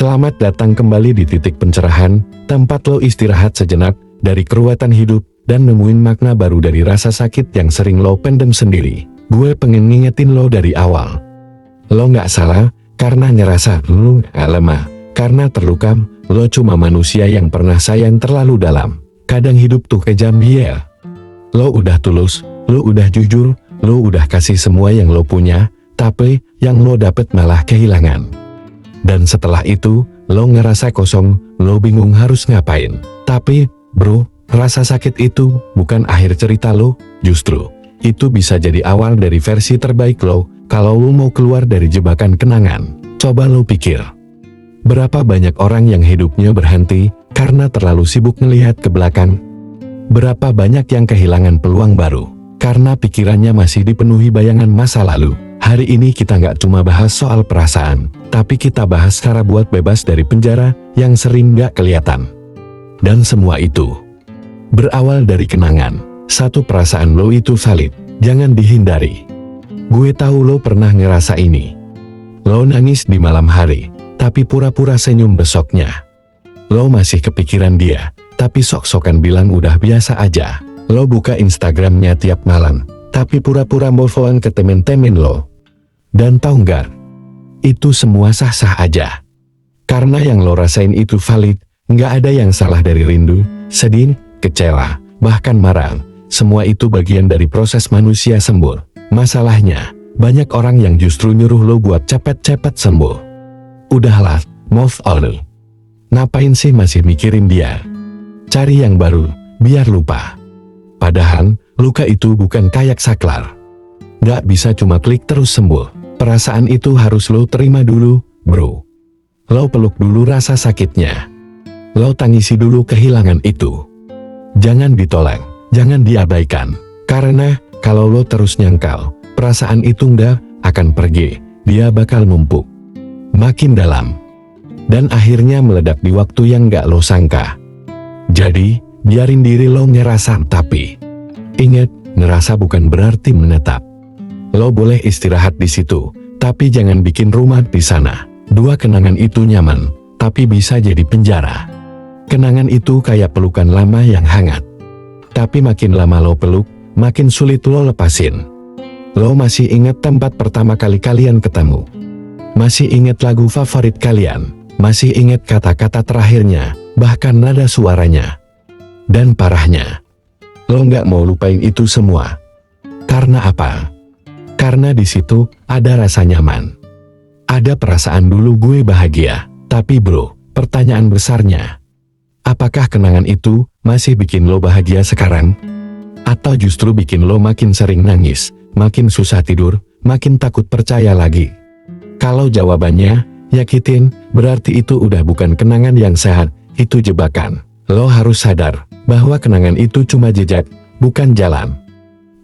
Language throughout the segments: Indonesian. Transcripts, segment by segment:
Selamat datang kembali di titik pencerahan, tempat lo istirahat sejenak dari keruwetan hidup dan nemuin makna baru dari rasa sakit yang sering lo pendem sendiri. Gue pengen ngingetin lo dari awal. Lo nggak salah karena ngerasa lo lemah, karena terluka. Lo cuma manusia yang pernah sayang terlalu dalam. Kadang hidup tuh kejam ya. Lo udah tulus, lo udah jujur, lo udah kasih semua yang lo punya, tapi yang lo dapet malah kehilangan. Dan setelah itu, lo ngerasa kosong, lo bingung harus ngapain. Tapi, bro, rasa sakit itu bukan akhir cerita lo, justru itu bisa jadi awal dari versi terbaik lo, kalau lo mau keluar dari jebakan kenangan. Coba lo pikir, berapa banyak orang yang hidupnya berhenti karena terlalu sibuk melihat ke belakang? Berapa banyak yang kehilangan peluang baru karena pikirannya masih dipenuhi bayangan masa lalu? Hari ini kita nggak cuma bahas soal perasaan, tapi kita bahas cara buat bebas dari penjara yang sering nggak kelihatan. Dan semua itu berawal dari kenangan. Satu perasaan lo itu valid, jangan dihindari. Gue tahu lo pernah ngerasa ini. Lo nangis di malam hari, tapi pura-pura senyum besoknya. Lo masih kepikiran dia, tapi sok-sokan bilang udah biasa aja. Lo buka Instagramnya tiap malam, tapi pura-pura move on ke temen-temen lo. Dan tahu nggak? Itu semua sah-sah aja. Karena yang lo rasain itu valid, nggak ada yang salah dari rindu, sedih, kecewa, bahkan marah. Semua itu bagian dari proses manusia sembuh. Masalahnya, banyak orang yang justru nyuruh lo buat cepet-cepet sembuh. Udahlah, move on. Ngapain sih masih mikirin dia? Cari yang baru, biar lupa. Padahal, luka itu bukan kayak saklar. Nggak bisa cuma klik terus sembuh. Perasaan itu harus lo terima dulu, bro. Lo peluk dulu rasa sakitnya. Lo tangisi dulu kehilangan itu. Jangan ditolak, jangan diabaikan. Karena, kalau lo terus nyangkal, perasaan itu nggak akan pergi. Dia bakal numpuk makin dalam. Dan akhirnya meledak di waktu yang nggak lo sangka. Jadi, biarin diri lo ngerasa, tapi ingat, ngerasa bukan berarti menetap. Lo boleh istirahat di situ, tapi jangan bikin rumah di sana. Dua kenangan itu nyaman, tapi bisa jadi penjara. Kenangan itu kayak pelukan lama yang hangat. Tapi makin lama lo peluk, makin sulit lo lepasin. Lo masih ingat tempat pertama kali kalian ketemu? Masih ingat lagu favorit kalian? Masih ingat kata-kata terakhirnya, bahkan nada suaranya? Dan parahnya, lo nggak mau lupain itu semua. Karena apa? Karena di situ ada rasa nyaman. Ada perasaan dulu gue bahagia. Tapi bro, pertanyaan besarnya, apakah kenangan itu masih bikin lo bahagia sekarang? Atau justru bikin lo makin sering nangis, makin susah tidur, makin takut percaya lagi? Kalau jawabannya yakin, berarti itu udah bukan kenangan yang sehat, itu jebakan. Lo harus sadar bahwa kenangan itu cuma jejak, bukan jalan.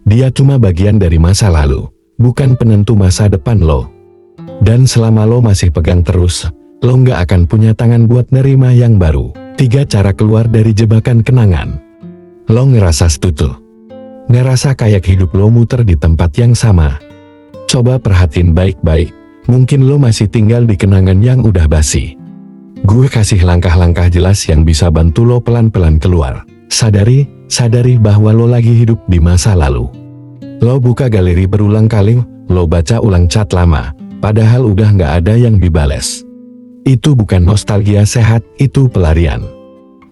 Dia cuma bagian dari masa lalu, bukan penentu masa depan lo. Dan selama lo masih pegang terus, lo nggak akan punya tangan buat nerima yang baru. 3 cara keluar dari jebakan kenangan. Lo ngerasa setuju? Ngerasa kayak hidup lo muter di tempat yang sama? Coba perhatiin baik-baik, mungkin lo masih tinggal di kenangan yang udah basi. Gue kasih langkah-langkah jelas yang bisa bantu lo pelan-pelan keluar. Sadari bahwa lo lagi hidup di masa lalu. Lo buka galeri berulang kali, lo baca ulang chat lama, padahal udah nggak ada yang dibales. Itu bukan nostalgia sehat, itu pelarian.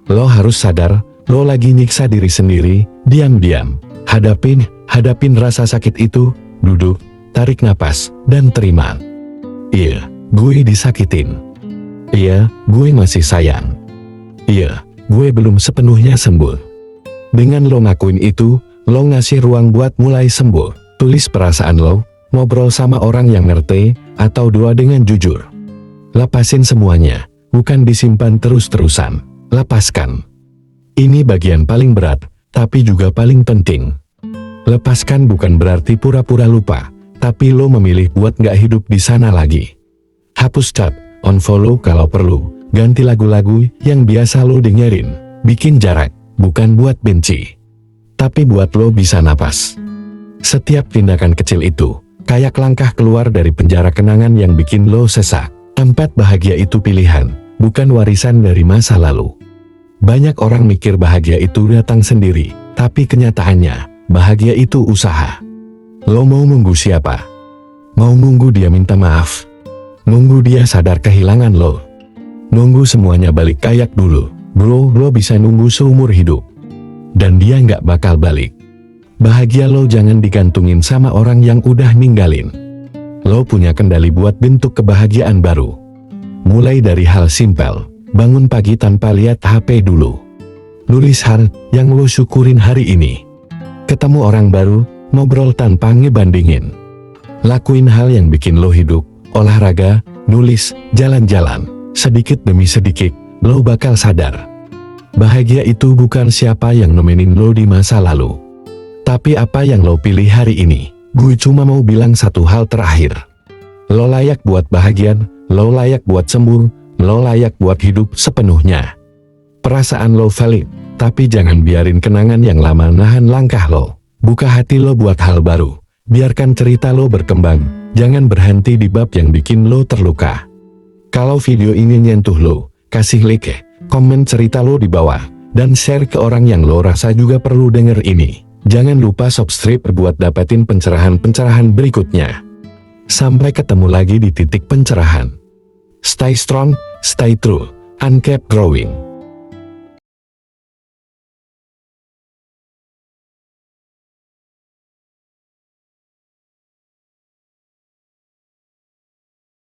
Lo harus sadar, lo lagi nyiksa diri sendiri, diam-diam. Hadapin rasa sakit itu, duduk, tarik napas, dan terima. Iya, gue disakitin. Iya, gue masih sayang. Iya, gue belum sepenuhnya sembuh. Dengan lo ngakuin itu, lo ngasih ruang buat mulai sembuh. Tulis perasaan lo, ngobrol sama orang yang ngerti, atau doa dengan jujur. Lepasin semuanya, bukan disimpan terus-terusan. Lepaskan. Ini bagian paling berat, tapi juga paling penting. Lepaskan bukan berarti pura-pura lupa, tapi lo memilih buat nggak hidup di sana lagi. Hapus chat, unfollow kalau perlu, ganti lagu-lagu yang biasa lo dengerin. Bikin jarak, bukan buat benci, tapi buat lo bisa napas. Setiap tindakan kecil itu, kayak langkah keluar dari penjara kenangan yang bikin lo sesak. 4. Bahagia itu pilihan, bukan warisan dari masa lalu. Banyak orang mikir bahagia itu datang sendiri, tapi kenyataannya, bahagia itu usaha. Lo mau nunggu siapa? Mau nunggu dia minta maaf? Nunggu dia sadar kehilangan lo? Nunggu semuanya balik kayak dulu? Bro, lo bisa nunggu seumur hidup. Dan dia nggak bakal balik. Bahagia lo jangan digantungin sama orang yang udah ninggalin. Lo punya kendali buat bentuk kebahagiaan baru. Mulai dari hal simpel, bangun pagi tanpa lihat HP dulu. Nulis hal yang lo syukurin hari ini. Ketemu orang baru, ngobrol tanpa ngebandingin. Lakuin hal yang bikin lo hidup, olahraga, nulis, jalan-jalan. Sedikit demi sedikit, lo bakal sadar. Bahagia itu bukan siapa yang nemenin lo di masa lalu, tapi apa yang lo pilih hari ini. Gue cuma mau bilang satu hal terakhir. Lo layak buat bahagia, lo layak buat sembuh, lo layak buat hidup sepenuhnya. Perasaan lo valid, tapi jangan biarin kenangan yang lama nahan langkah lo. Buka hati lo buat hal baru. Biarkan cerita lo berkembang, jangan berhenti di bab yang bikin lo terluka. Kalau video ini nyentuh lo, kasih like, komen cerita lo di bawah, dan share ke orang yang lo rasa juga perlu denger ini. Jangan lupa subscribe buat dapetin pencerahan-pencerahan berikutnya. Sampai ketemu lagi di titik pencerahan. Stay strong, stay true, and keep growing.